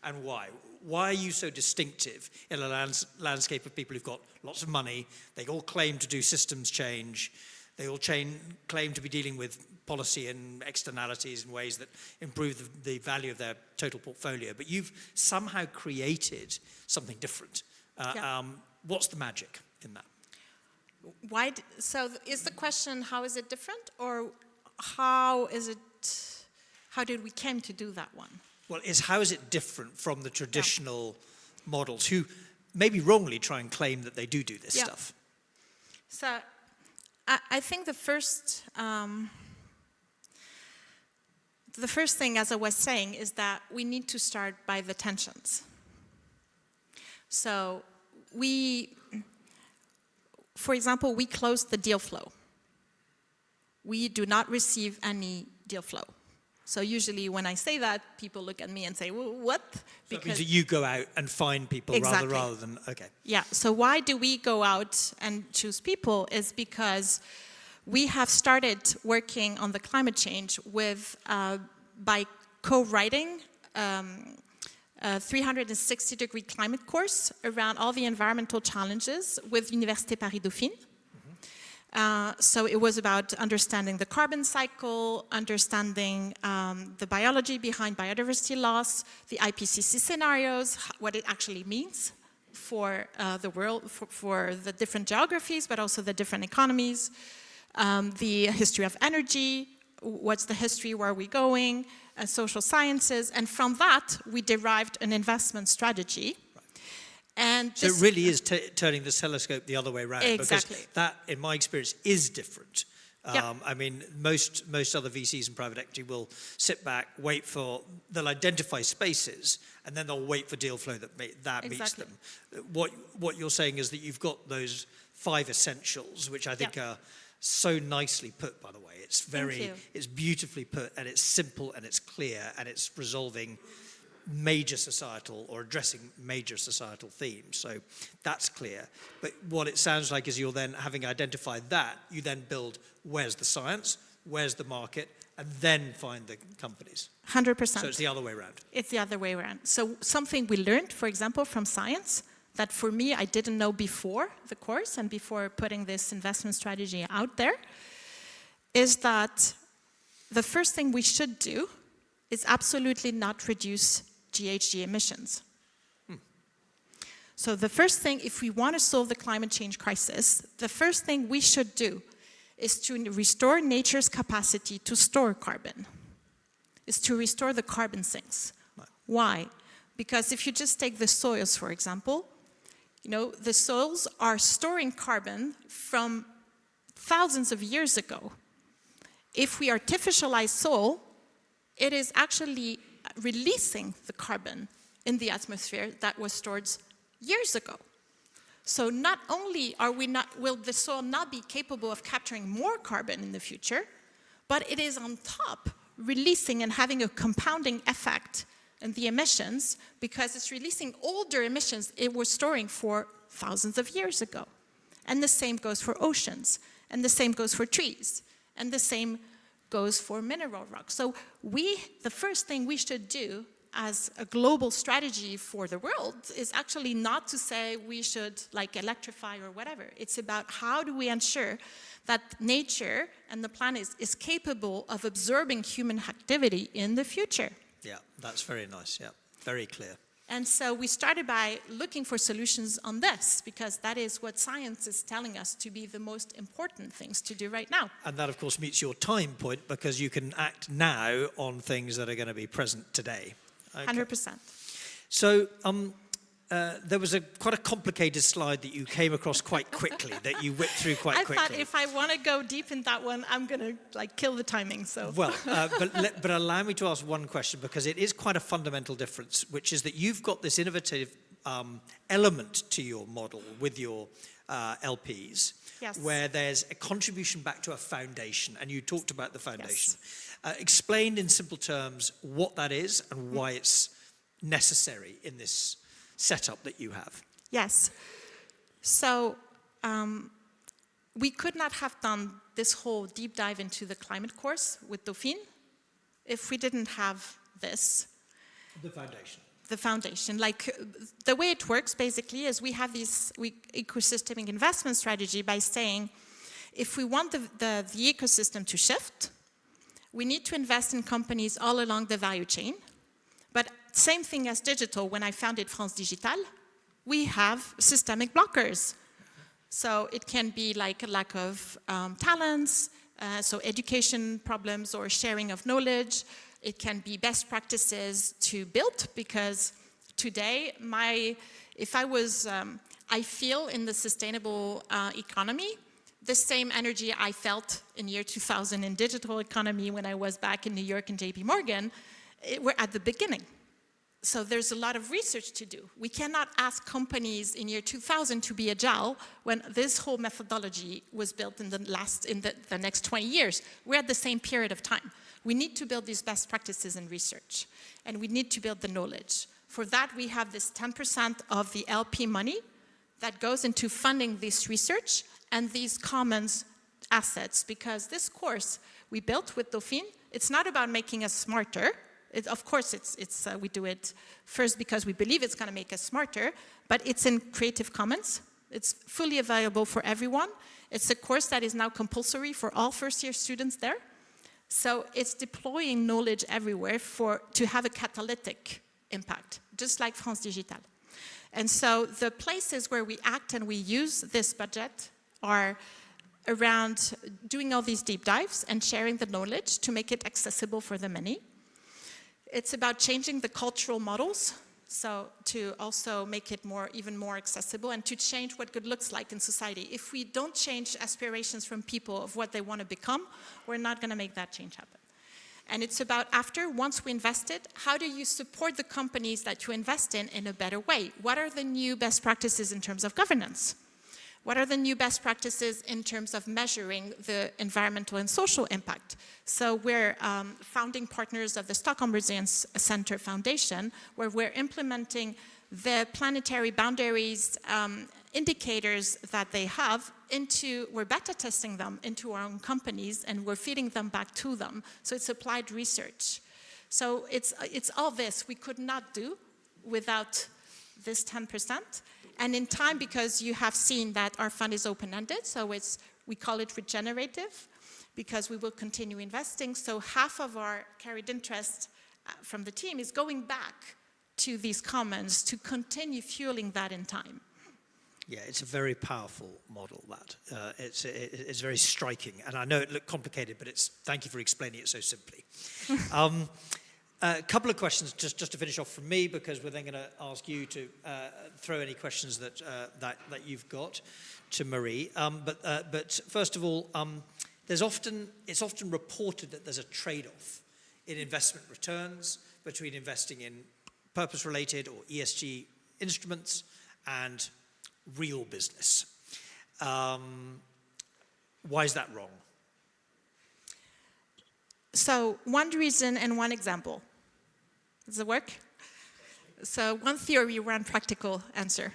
and why. Why are you so distinctive in a landscape of people who've got lots of money? They all claim to do systems change. They all claim to be dealing with policy and externalities in ways that improve the value of their total portfolio. But you've somehow created something different. What's the magic in that? So is the question, how is it different? Or how did we came to do that one? Well, how is it different from the traditional models who maybe wrongly try and claim that they do this stuff? So I think the first thing, as I was saying, is that we need to start by the tensions. So for example, we closed the deal flow. We do not receive any deal flow. So usually when I say that, people look at me and say, well, what? So it means that you go out and find people rather than, okay. Yeah, so why do we go out and choose people is because we have started working on the climate change by co-writing a 360-degree climate course around all the environmental challenges with Université Paris-Dauphine. So it was about understanding the carbon cycle, understanding the biology behind biodiversity loss, the IPCC scenarios, what it actually means for the world, for the different geographies, but also the different economies, the history of energy, what's the history, where are we going, social sciences, and from that we derived an investment strategy. And so it really is turning the telescope the other way around. Exactly. Because that, in my experience, is different. I mean, most other VCs and private equity will sit back, they'll identify spaces, and then they'll wait for deal flow that meets them. What you're saying is that you've got those 5 essentials, which I think are so nicely put, by the way. It's beautifully put, and it's simple, and it's clear, and it's resolving major societal or addressing major societal themes. So that's clear. But what it sounds like is you're then, having identified that, you then build where's the science, where's the market, and then find the companies. 100%. So it's the other way around. It's the other way around. So something we learned, for example, from science, that for me I didn't know before the course and before putting this investment strategy out there, is that the first thing we should do is absolutely not reduce GHG emissions. So the first thing, if we want to solve the climate change crisis, the first thing we should do is to restore nature's capacity to store carbon, is to restore the carbon sinks. Right. Why? Because if you just take the soils, for example, the soils are storing carbon from thousands of years ago. If we artificialize soil, it is actually releasing the carbon in the atmosphere that was stored years ago. So not only will the soil not be capable of capturing more carbon in the future, but it is on top releasing and having a compounding effect in the emissions because it's releasing older emissions it was storing for thousands of years ago. And the same goes for oceans, and the same goes for trees, and the same goes for mineral rock. So the first thing we should do as a global strategy for the world is actually not to say we should electrify or whatever. It's about how do we ensure that nature and the planet is capable of absorbing human activity in the future. Yeah, that's very nice, very clear. And so we started by looking for solutions on this, because that is what science is telling us to be the most important things to do right now. And that, of course, meets your time point, because you can act now on things that are going to be present today. Okay. 100%. So there was quite a complicated slide that you came across quite quickly, that you whipped through quite quickly. I thought if I want to go deep in that one, I'm going to kill the timing. So. Well, but allow me to ask one question, because it is quite a fundamental difference, which is that you've got this innovative element to your model with your LPs, yes, where there's a contribution back to a foundation, and you talked about the foundation. Yes. Explain in simple terms what that is and why it's necessary in this setup that you have. Yes. So we could not have done this whole deep dive into the climate course with Dauphine if we didn't have this. The foundation. The foundation. Like, the way it works basically is we have this ecosystemic investment strategy by saying, if we want the ecosystem to shift, we need to invest in companies all along the value chain. But same thing as digital, when I founded France Digital, we have systemic blockers. So it can be like a lack of talents, so education problems or sharing of knowledge. It can be best practices to build, because today, if I feel in the sustainable economy, the same energy I felt in year 2000 in digital economy when I was back in New York and JP Morgan, we're at the beginning. So there's a lot of research to do. We cannot ask companies in year 2000 to be agile when this whole methodology was built in the next 20 years. We're at the same period of time. We need to build these best practices in research, and we need to build the knowledge. For that, we have this 10% of the LP money that goes into funding this research and these commons assets, because this course we built with Dauphine, it's not about making us smarter. Of course, we do it first because we believe it's going to make us smarter, but it's in Creative Commons. It's fully available for everyone. It's a course that is now compulsory for all first-year students there. So it's deploying knowledge everywhere to have a catalytic impact, just like France Digital. And so the places where we act and we use this budget are around doing all these deep dives and sharing the knowledge to make it accessible for the many. It's about changing the cultural models, so to also make it even more accessible and to change what good looks like in society. If we don't change aspirations from people of what they want to become, we're not going to make that change happen. And it's about once we invested, how do you support the companies that you invest in a better way? What are the new best practices in terms of governance? What are the new best practices in terms of measuring the environmental and social impact? So we're founding partners of the Stockholm Resilience Center Foundation, where we're implementing the planetary boundaries indicators that they have we're beta testing them into our own companies, and we're feeding them back to them. So it's applied research. So it's all this we could not do without this 10%. And in time, because you have seen that our fund is open-ended, so we call it regenerative, because we will continue investing. So half of our carried interest from the team is going back to these commons to continue fueling that in time. Yeah, it's a very powerful model, that. It's very striking. And I know it looked complicated, but thank you for explaining it so simply. A couple of questions just to finish off from me, because we're then going to ask you to throw any questions that you've got to Marie. But first of all, it's often reported that there's a trade-off in investment returns between investing in purpose-related or ESG instruments and real business. Why is that wrong? So one reason and one example. Does it work? So one theory, one practical answer.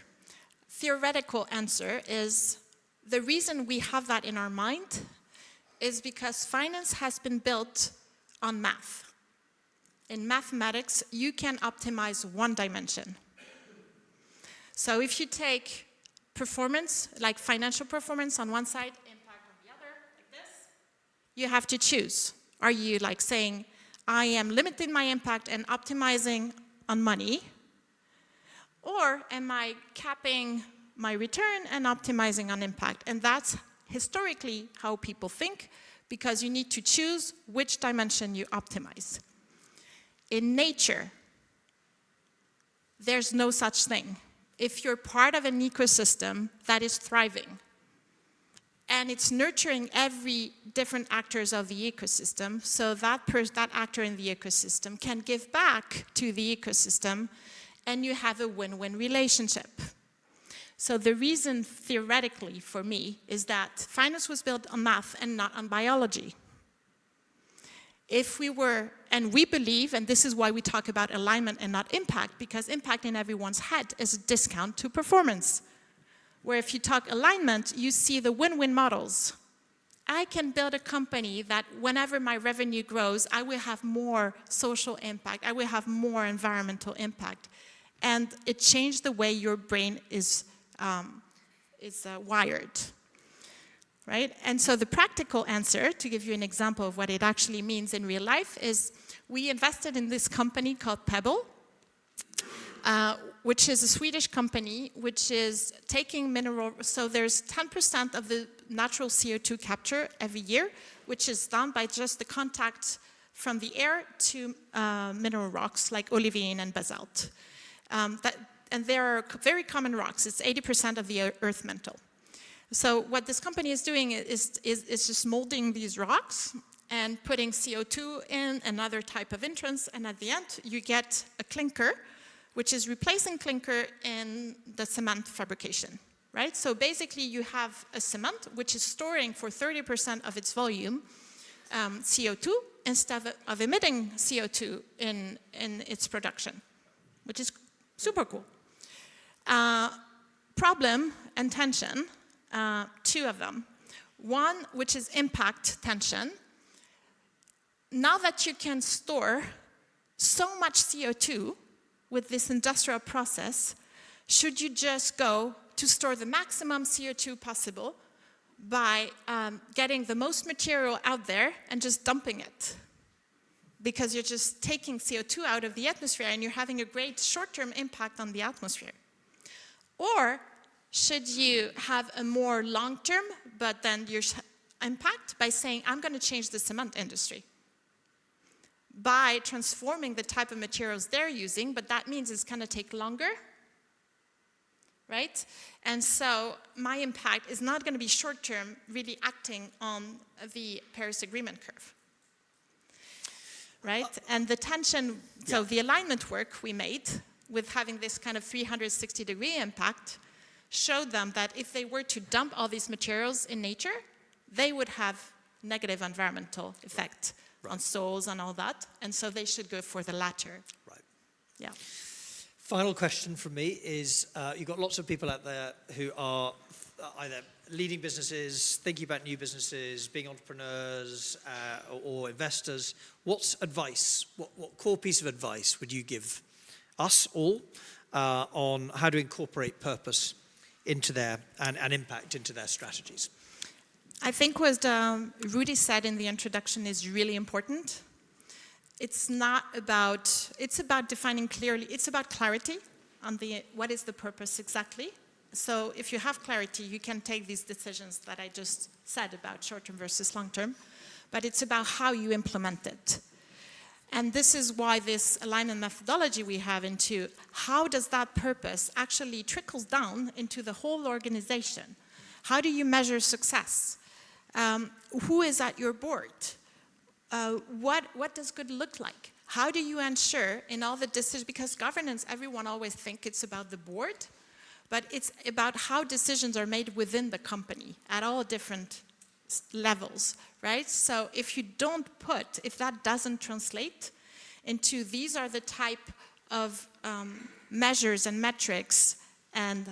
Theoretical answer is the reason we have that in our mind is because finance has been built on math. In mathematics, you can optimize one dimension. So if you take performance, like financial performance on one side, impact on the other, like this, you have to choose. Are you saying, I am limiting my impact and optimizing on money, Or am I capping my return and optimizing on impact? And that's historically how people think, because you need to choose which dimension you optimize. In nature, there's no such thing. If you're part of an ecosystem that is thriving, and it's nurturing every different actors of the ecosystem, so that actor in the ecosystem can give back to the ecosystem, and you have a win-win relationship. So the reason, theoretically, for me, is that finance was built on math and not on biology. If we were, and we believe, and this is why we talk about alignment and not impact, because impact in everyone's head is a discount to performance. Where if you talk alignment, you see the win-win models. I can build a company that whenever my revenue grows, I will have more social impact, I will have more environmental impact. And it changed the way your brain is wired. Right? And so the practical answer, to give you an example of what it actually means in real life, is we invested in this company called Pebble, which is a Swedish company, which is taking mineral, so there's 10% of the natural CO2 capture every year, which is done by just the contact from the air to mineral rocks like olivine and basalt. And they are very common rocks. It's 80% of the earth mantle. So what this company is doing is just molding these rocks and putting CO2 in, another type of entrance, and at the end you get a clinker, which is replacing clinker in the cement fabrication, right? So basically you have a cement which is storing for 30% of its volume CO2 instead of emitting CO2 in its production, which is super cool. Problem and tension. Two of them. One, which is impact tension. Now that you can store so much CO2 with this industrial process, should you just go to store the maximum CO2 possible by getting the most material out there and just dumping it? Because you're just taking CO2 out of the atmosphere and you're having a great short-term impact on the atmosphere. Or should you have a more long-term, but then your impact by saying, I'm going to change the cement industry by transforming the type of materials they're using, but that means it's going to take longer, right? And so my impact is not going to be short-term, really acting on the Paris Agreement curve, right? And the tension, so the alignment work we made with having this kind of 360-degree impact showed them that if they were to dump all these materials in nature, they would have negative environmental effect on soils and all that, and so they should go for the latter. Right. Yeah. Final question from me is, you've got lots of people out there who are either leading businesses, thinking about new businesses, being entrepreneurs or investors. What's advice, what core piece of advice would you give us all on how to incorporate purpose into their, and impact into their strategies? I think what Rudy said in the introduction is really important. It's about defining clearly, it's about clarity on what is the purpose exactly. So if you have clarity, you can take these decisions that I just said about short-term versus long-term, but it's about how you implement it. And this is why this alignment methodology we have into how does that purpose actually trickles down into the whole organization. How do you measure success? Who is at your board? What does good look like? How do you ensure in all the decisions, because governance, everyone always thinks it's about the board, but it's about how decisions are made within the company at all different levels, right? So if that doesn't translate into these are the type of measures and metrics and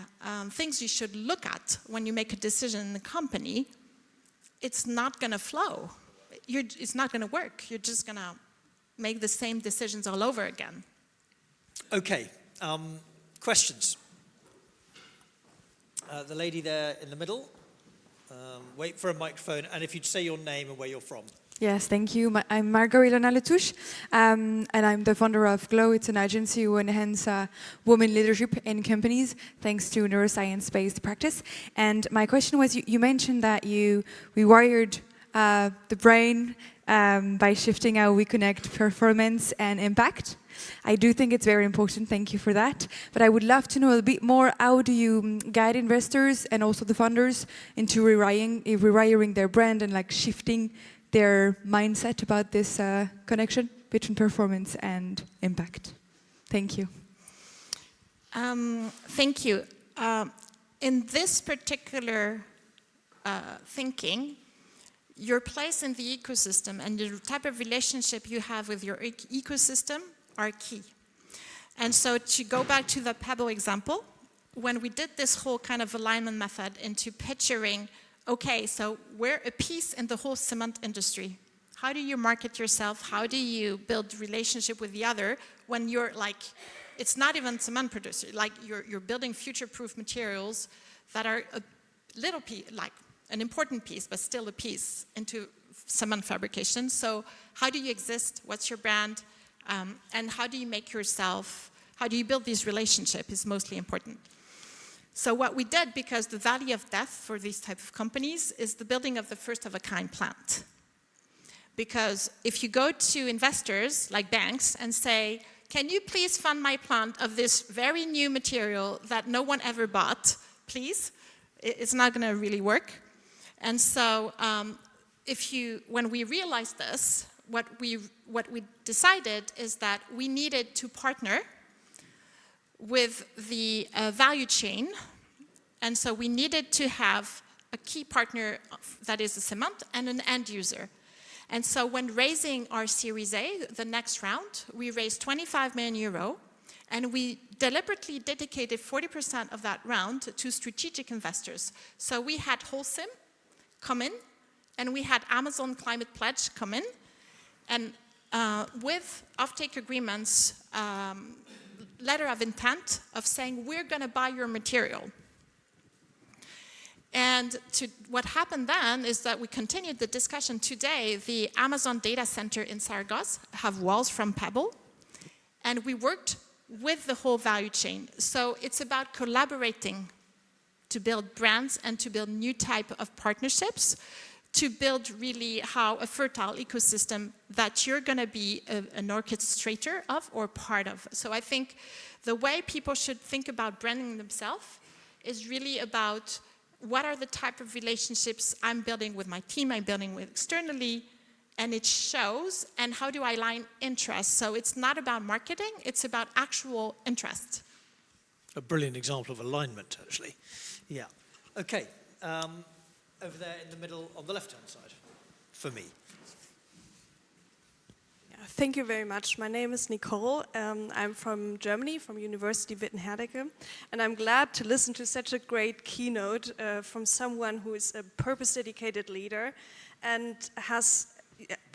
things you should look at when you make a decision in the company, it's not going to flow. It's not going to work. You're just going to make the same decisions all over again. Okay, questions? The lady there in the middle. Wait for a microphone, and if you'd say your name and where you're from. Yes, thank you. I'm Margarita Latouche, and I'm the founder of Glow. It's an agency who enhance women leadership in companies thanks to neuroscience-based practice. And my question was, you mentioned that you rewired the brain by shifting how we connect performance and impact. I do think it's very important, thank you for that. But I would love to know a bit more, how do you guide investors and also the funders into rewiring their brand and like shifting their mindset about this connection between performance and impact? Thank you. Thank you. In this particular thinking, your place in the ecosystem and the type of relationship you have with your ecosystem are key. And so to go back to the Pebble example, when we did this whole kind of alignment method into picturing, okay, so we're a piece in the whole cement industry. How do you market yourself? How do you build relationship with the other when you're like, it's not even cement producer, like you're building future-proof materials that are a little piece, like an important piece, but still a piece into cement fabrication. So how do you exist? What's your brand? And how do you make yourself, how do you build these relationships is mostly important. So what we did, because the valley of death for these type of companies is the building of the first of a kind plant. Because if you go to investors like banks and say, can you please fund my plant of this very new material that no one ever bought, please? It's not going to really work. And so when we realized this, what we decided is that we needed to partner with the value chain. And so we needed to have a key partner that is a cement and an end user. And so when raising our Series A, the next round, we raised 25 million euro, and we deliberately dedicated 40% of that round to strategic investors. So we had Holcim come in, and we had Amazon Climate Pledge come in, and with offtake agreements, letter of intent of saying, we're going to buy your material. And what happened then is that we continued the discussion today. The Amazon data center in Saragosse have walls from Pebble, and we worked with the whole value chain. So it's about collaborating to build brands and to build new type of partnerships, to build really how a fertile ecosystem that you're going to be an orchestrator of or part of. So I think the way people should think about branding themselves is really about what are the type of relationships I'm building with my team, I'm building with externally, and it shows, and how do I align interests? So it's not about marketing, it's about actual interest. A brilliant example of alignment, actually. Yeah. Okay. Over there in the middle, on the left-hand side, for me. Yeah, thank you very much. My name is Nicole. I'm from Germany, from University Witten-Herdecke, and I'm glad to listen to such a great keynote from someone who is a purpose-dedicated leader and has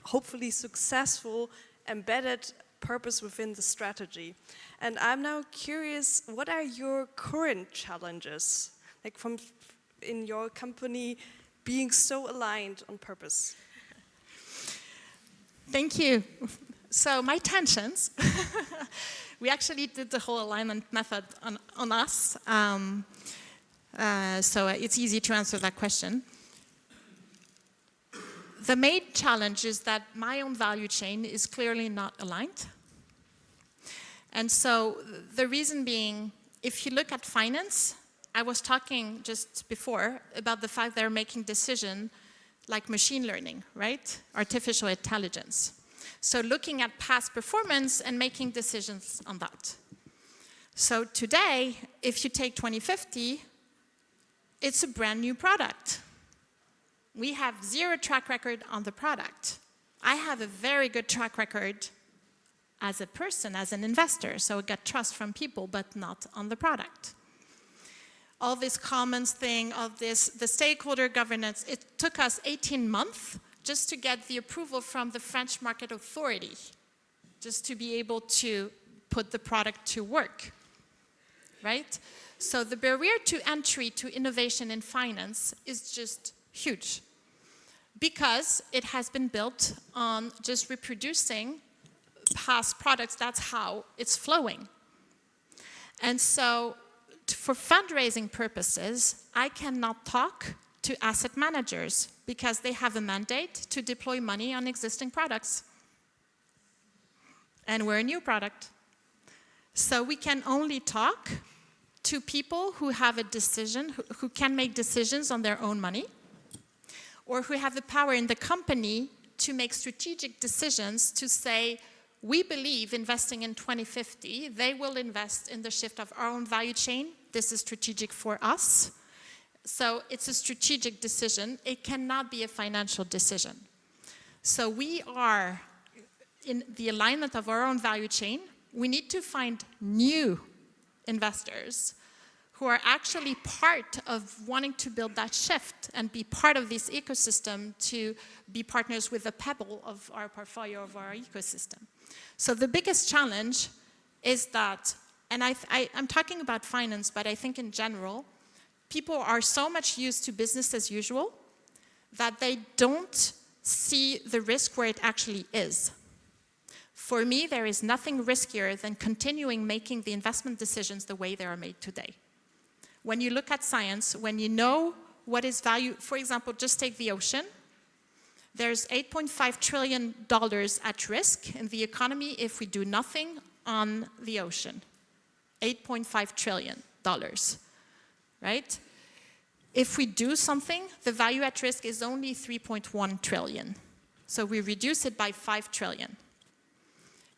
hopefully successful embedded purpose within the strategy. And I'm now curious, what are your current challenges, like in your company, being so aligned on purpose? Thank you. So my tensions, we actually did the whole alignment method on us. So it's easy to answer that question. The main challenge is that my own value chain is clearly not aligned. And so the reason being, if you look at finance, I was talking just before about the fact they're making decisions like machine learning, right? Artificial intelligence. So looking at past performance and making decisions on that. So today, if you take 2050, it's a brand new product. We have zero track record on the product. I have a very good track record as a person, as an investor, so I get trust from people, but not on the product. All this commons thing, all this, the stakeholder governance, it took us 18 months just to get the approval from the French Market Authority, just to be able to put the product to work, right? So the barrier to entry to innovation in finance is just huge. because it has been built on just reproducing past products. That's how it's flowing. And so for fundraising purposes, I cannot talk to asset managers because they have a mandate to deploy money on existing products. And we're a new product. So we can only talk to people who have a decision, who can make decisions on their own money, or who have the power in the company to make strategic decisions to say, we believe investing in 2050, they will invest in the shift of our own value chain. This is strategic for us. So it's a strategic decision. It cannot be a financial decision. So we are in the alignment of our own value chain. We need to find new investors who are actually part of wanting to build that shift and be part of this ecosystem, to be partners with the pebble of our portfolio, of our ecosystem. So the biggest challenge is that, and I'm talking about finance, but I think in general, people are so much used to business as usual that they don't see the risk where it actually is. For me, there is nothing riskier than continuing making the investment decisions the way they are made today. When you look at science, when you know what is value, for example, just take the ocean. There's $8.5 trillion at risk in the economy if we do nothing on the ocean. $8.5 trillion, right? If we do something, the value at risk is only 3.1 trillion. So we reduce it by 5 trillion.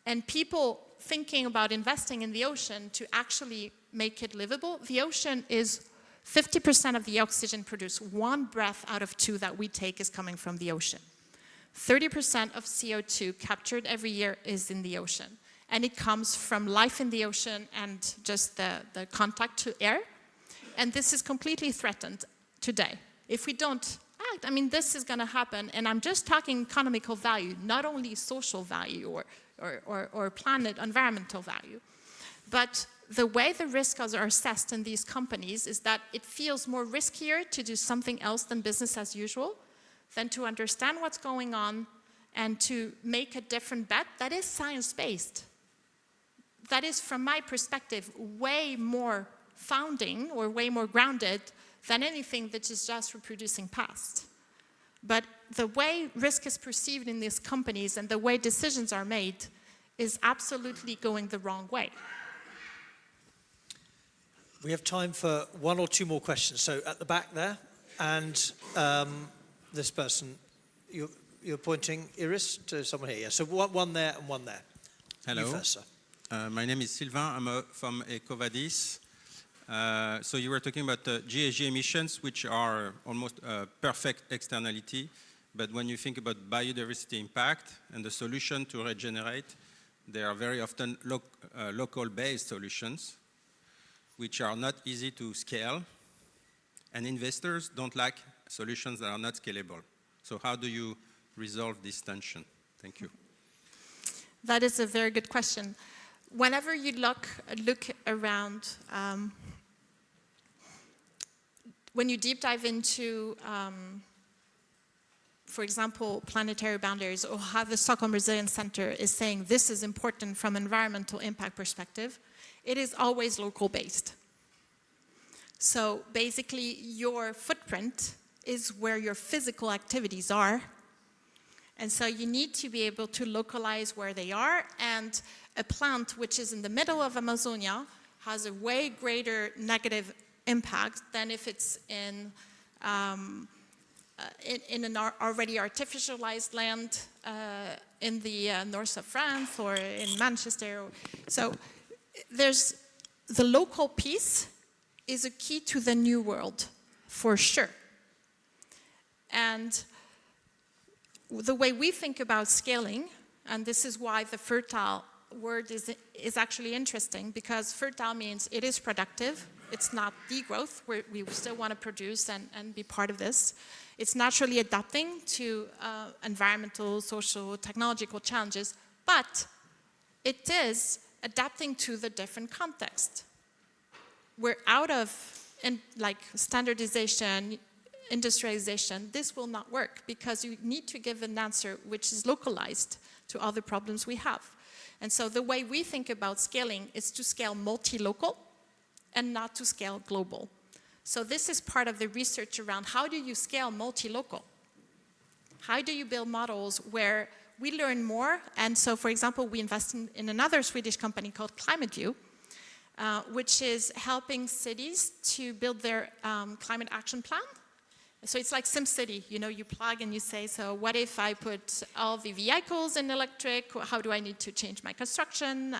And people thinking about investing in the ocean to actually make it livable, the ocean is 50% of the oxygen produced. 1 breath out of 2 that we take is coming from the ocean. 30% of CO2 captured every year is in the ocean. And it comes from life in the ocean and just the contact to air. And this is completely threatened today. If we don't act, I mean, this is going to happen. And I'm just talking economical value, not only social value or planet, environmental value. But the way the risks are assessed in these companies is that it feels more riskier to do something else than business as usual, than to understand what's going on and to make a different bet that is science-based. That is, from my perspective, way more founding or way more grounded than anything that is just reproducing past. But the way risk is perceived in these companies and the way decisions are made is absolutely going the wrong way. We have time for 1 or 2 more questions. So at the back there, and this person, you're pointing, Iris, to someone here. Yeah. So one there and one there. Hello. You first, sir. My name is Sylvain. I'm from EcoVadis. So you were talking about GHG emissions, which are almost a perfect externality. But when you think about biodiversity impact and the solution to regenerate, they are very often local-based solutions, which are not easy to scale. And investors don't like solutions that are not scalable. So how do you resolve this tension? Thank you. That is a very good question. Whenever you look around, when you deep dive into, for example, planetary boundaries, or how the Stockholm Resilience Center is saying this is important from an environmental impact perspective, it is always local-based. So basically, your footprint is where your physical activities are. And so you need to be able to localize where they are. And a plant which is in the middle of Amazonia has a way greater negative impact than if it's in an already artificialized land in the north of France or in Manchester. So there's the local piece is a key to the new world, for sure. And the way we think about scaling, and this is why the fertile word is actually interesting, because fertile means it is productive. It's not degrowth. We still want to produce and be part of this. It's naturally adapting to environmental, social, technological challenges, but it is adapting to the different context. We're out of standardization industrialization, this will not work because you need to give an answer which is localized to other problems we have. And so the way we think about scaling is to scale multi-local and not to scale global. So this is part of the research around how do you scale multi-local? How do you build models where we learn more? And so, for example, we invest in another Swedish company called ClimateView, which is helping cities to build their climate action plan. So it's like SimCity, you know, you plug and you say, so what if I put all the vehicles in electric? How do I need to change my construction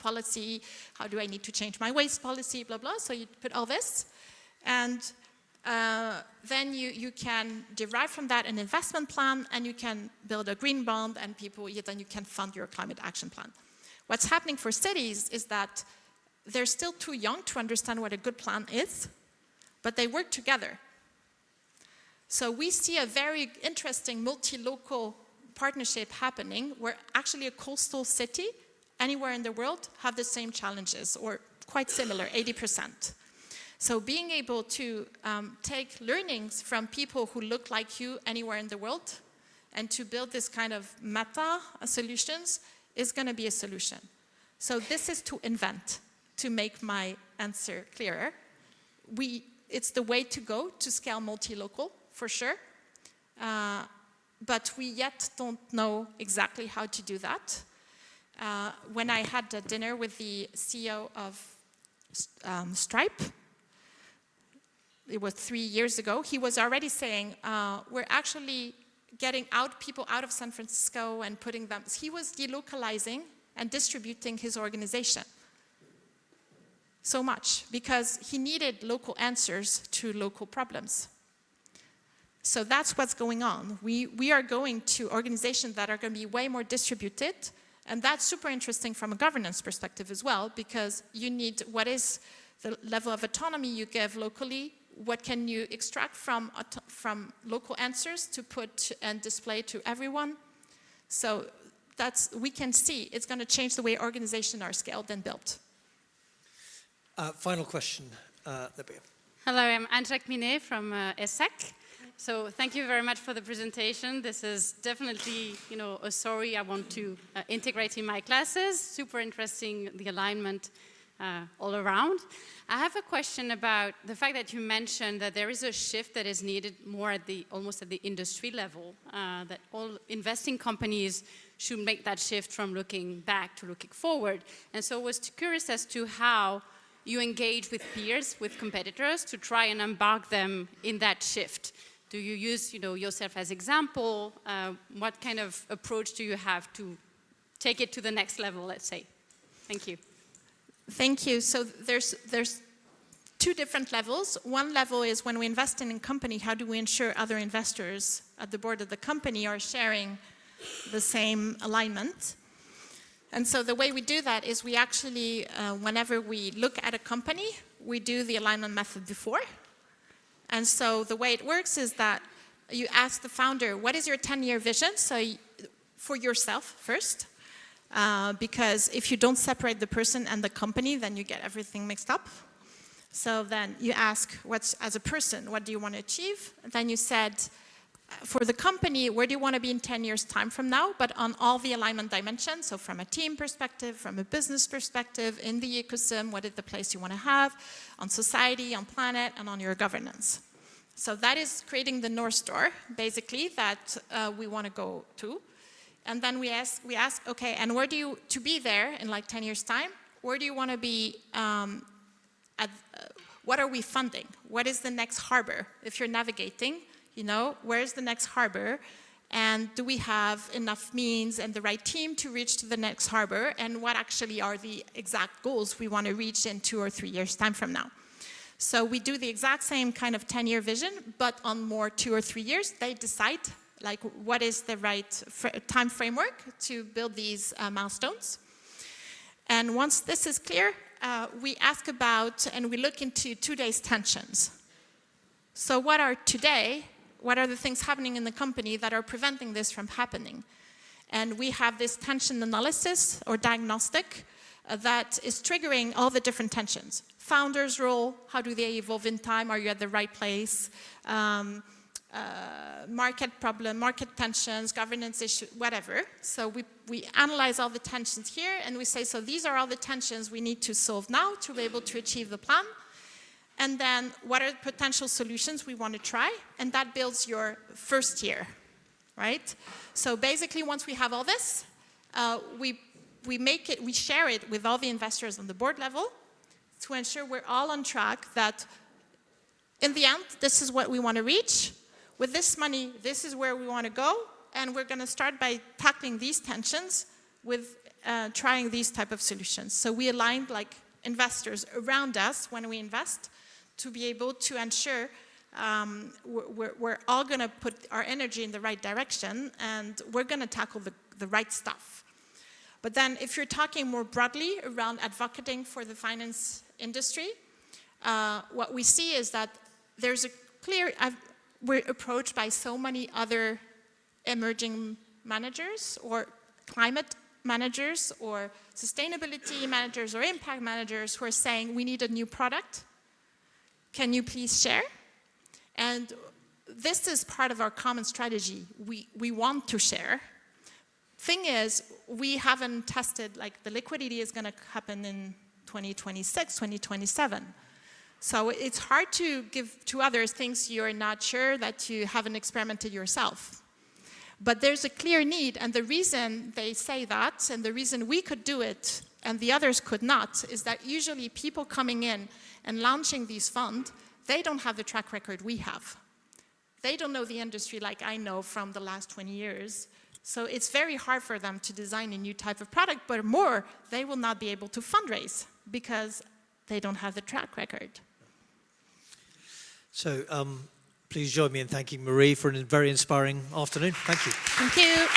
policy? How do I need to change my waste policy, blah, blah. So you put all this. And then you can derive from that an investment plan, and you can build a green bond, and then you can fund your climate action plan. What's happening for cities is that they're still too young to understand what a good plan is, but they work together. So we see a very interesting multi-local partnership happening where actually a coastal city anywhere in the world have the same challenges or quite similar, 80%. So being able to take learnings from people who look like you anywhere in the world and to build this kind of meta solutions is going to be a solution. So this is to invent, to make my answer clearer. It's the way to go to scale multi-local, for sure. But we yet don't know exactly how to do that. When I had a dinner with the CEO of Stripe, it was 3 years ago, he was already saying, we're actually getting people out of San Francisco and putting them, he was delocalizing and distributing his organization so much because he needed local answers to local problems. So that's what's going on. We are going to organizations that are going to be way more distributed, and that's super interesting from a governance perspective as well, because you need what is the level of autonomy you give locally, what can you extract from local answers to put and display to everyone. So we can see it's going to change the way organizations are scaled and built. Final question, Libya. Hello, I'm Angelique Minet from HEC. So thank you very much for the presentation. This is definitely, a story I want to integrate in my classes. Super interesting, the alignment all around. I have a question about the fact that you mentioned that there is a shift that is needed more almost at the industry level, that all investing companies should make that shift from looking back to looking forward. And so I was curious as to how you engage with peers, with competitors, to try and embark them in that shift. Do you use, yourself as example? What kind of approach do you have to take it to the next level, let's say? Thank you. Thank you. So there's two different levels. One level is when we invest in a company, how do we ensure other investors at the board of the company are sharing the same alignment? And so the way we do that is we actually, whenever we look at a company, we do the alignment method before. And so the way it works is that you ask the founder, what is your 10-year vision? So for yourself first, because if you don't separate the person and the company, then you get everything mixed up. So then you ask, as a person, what do you want to achieve? And then you said, for the company, where do you want to be in 10 years' time from now? But on all the alignment dimensions, so from a team perspective, from a business perspective, in the ecosystem, what is the place you want to have, on society, on planet, and on your governance. So that is creating the North Star, basically, that we want to go to. And then we ask, okay, and where do you, to be there in like 10 years' time, where do you want to be, what are we funding? What is the next harbor? If you're navigating, where's the next harbor? And do we have enough means and the right team to reach to the next harbor? And what actually are the exact goals we want to reach in 2 or 3 years' time from now? So we do the exact same kind of 10-year vision, but on more 2 or 3 years, they decide like what is the right time framework to build these milestones. And once this is clear, we ask about and we look into today's tensions. So what are the things happening in the company that are preventing this from happening? And we have this tension analysis or diagnostic that is triggering all the different tensions. Founder's role, how do they evolve in time? Are you at the right place? Market problem, market tensions, governance issue, whatever. So we analyze all the tensions here and we say, so these are all the tensions we need to solve now to be able to achieve the plan. And then what are the potential solutions we want to try? And that builds your first year, right? So basically once we have all this, we share it with all the investors on the board level to ensure we're all on track that in the end, this is what we want to reach. With this money, this is where we want to go, and we're going to start by tackling these tensions with trying these type of solutions. So we aligned like investors around us when we invest to be able to ensure we're all going to put our energy in the right direction, and we're going to tackle the right stuff. But then if you're talking more broadly around advocating for the finance industry, what we see is that there's a clear... we're approached by so many other emerging managers or climate managers or sustainability managers or impact managers who are saying, we need a new product. Can you please share? And this is part of our common strategy. We want to share. Thing is, we haven't tested, like the liquidity is going to happen in 2026, 2027. So it's hard to give to others things you're not sure that you haven't experimented yourself. But there's a clear need, and the reason they say that, and the reason we could do it, and the others could not, is that usually people coming in and launching these funds, they don't have the track record we have. They don't know the industry like I know from the last 20 years. So it's very hard for them to design a new type of product, but more, they will not be able to fundraise because they don't have the track record. So please join me in thanking Marie for a very inspiring afternoon. Thank you. Thank you.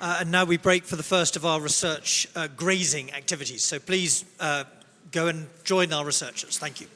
And now we break for the first of our research grazing activities. So please go and join our researchers. Thank you.